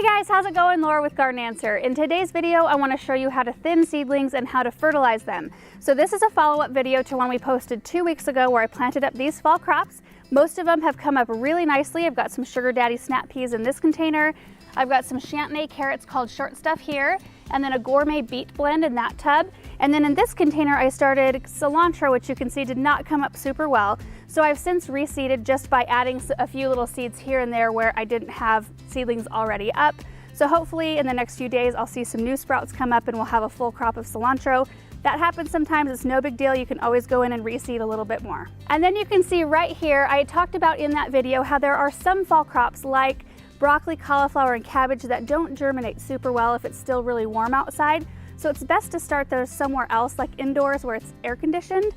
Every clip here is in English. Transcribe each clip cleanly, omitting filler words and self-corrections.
Hey guys, how's it going? Laura with Garden Answer. In today's video, I want to show you how to thin seedlings and how to fertilize them. So this is a follow-up video to one we posted 2 weeks ago where I planted up these fall crops. Most of them have come up really nicely. I've got some Sugar Daddy snap peas in this container. I've got some Chantenay carrots called Short Stuff here, and then a gourmet beet blend in that tub. And then in this container, I started cilantro, which you can see did not come up super well. So I've since reseeded just by adding a few little seeds here and there where I didn't have seedlings already up. So hopefully in the next few days, I'll see some new sprouts come up and we'll have a full crop of cilantro. That happens sometimes, it's no big deal. You can always go in and reseed a little bit more. And then you can see right here, I talked about in that video how there are some fall crops like broccoli, cauliflower, and cabbage that don't germinate super well if it's still really warm outside. So it's best to start those somewhere else, like indoors where it's air conditioned.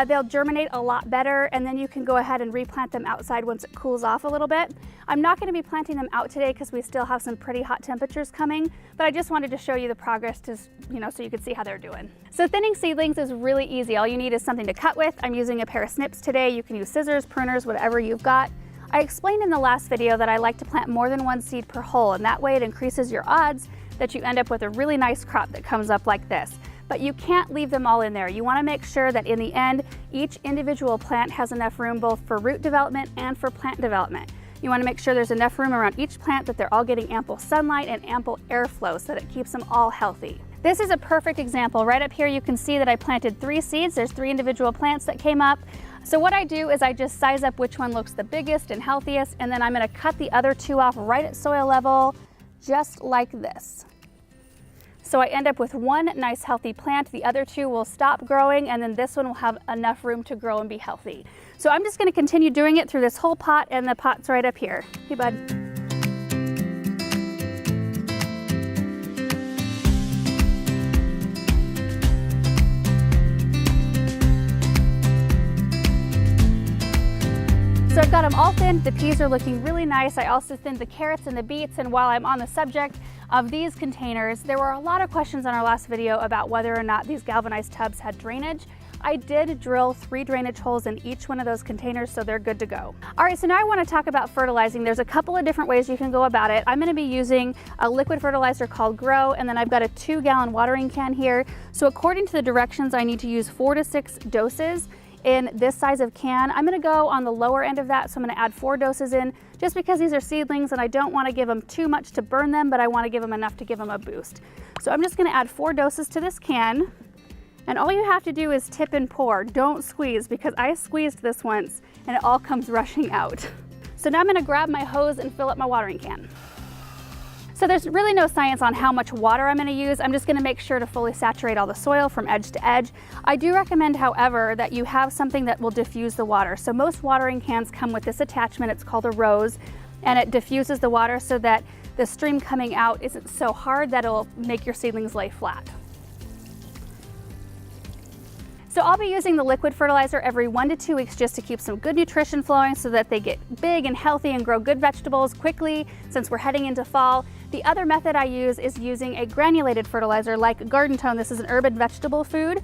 They'll germinate a lot better, and then you can go ahead and replant them outside once it cools off a little bit. I'm not going to be planting them out today because we still have some pretty hot temperatures coming, but I just wanted to show you the progress to, so you can see how they're doing. So thinning seedlings is really easy. All you need is something to cut with. I'm using a pair of snips today. You can use scissors, pruners, whatever you've got. I explained in the last video that I like to plant more than one seed per hole, and that way it increases your odds that you end up with a really nice crop that comes up like this. But you can't leave them all in there. You want to make sure that in the end, each individual plant has enough room both for root development and for plant development. You want to make sure there's enough room around each plant that they're all getting ample sunlight and ample airflow so that it keeps them all healthy. This is a perfect example. Right up here you can see that I planted 3 seeds. There's 3 individual plants that came up. So what I do is I just size up which one looks the biggest and healthiest, and then I'm going to cut the other 2 off right at soil level, just like this. So I end up with 1 nice healthy plant, the other 2 will stop growing, and then this one will have enough room to grow and be healthy. So I'm just going to continue doing it through this whole pot, and the pot's right up here. Hey bud. So I've got them all thinned. The peas are looking really nice. I also thinned the carrots and the beets, and while I'm on the subject of these containers, there were a lot of questions on our last video about whether or not these galvanized tubs had drainage. I did drill 3 drainage holes in each one of those containers, so they're good to go. All right, so now I want to talk about fertilizing. There's a couple of different ways you can go about it. I'm going to be using a liquid fertilizer called Grow, and then I've got a 2-gallon watering can here. So according to the directions, I need to use 4 to 6 doses in this size of can. I'm going to go on the lower end of that, so I'm going to add 4 doses in just because these are seedlings and I don't want to give them too much to burn them, but I want to give them enough to give them a boost. So I'm just going to add 4 doses to this can, and all you have to do is tip and pour. Don't squeeze, because I squeezed this once and it all comes rushing out. So now I'm going to grab my hose and fill up my watering can. So there's really no science on how much water I'm going to use. I'm just going to make sure to fully saturate all the soil from edge to edge. I do recommend, however, that you have something that will diffuse the water. So most watering cans come with this attachment. It's called a rose, and it diffuses the water so that the stream coming out isn't so hard that it'll make your seedlings lay flat. So I'll be using the liquid fertilizer every 1 to 2 weeks just to keep some good nutrition flowing so that they get big and healthy and grow good vegetables quickly since we're heading into fall. The other method I use is using a granulated fertilizer like Garden Tone. This is an urban vegetable food.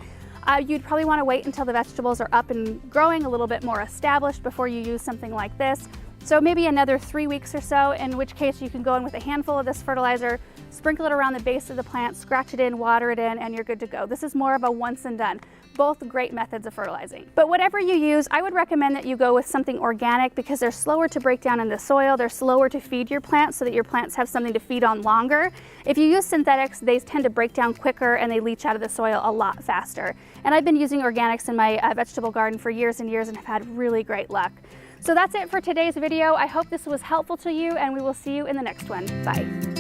You'd probably want to wait until the vegetables are up and growing a little bit more established before you use something like this. So maybe another 3 weeks or so, in which case you can go in with a handful of this fertilizer, sprinkle it around the base of the plant, scratch it in, water it in, and you're good to go. This is more of a once and done. Both great methods of fertilizing. But whatever you use, I would recommend that you go with something organic because they're slower to break down in the soil, they're slower to feed your plants so that your plants have something to feed on longer. If you use synthetics, they tend to break down quicker and they leach out of the soil a lot faster. And I've been using organics in my vegetable garden for years and years and have had really great luck. So that's it for today's video. I hope this was helpful to you, and we will see you in the next one. Bye.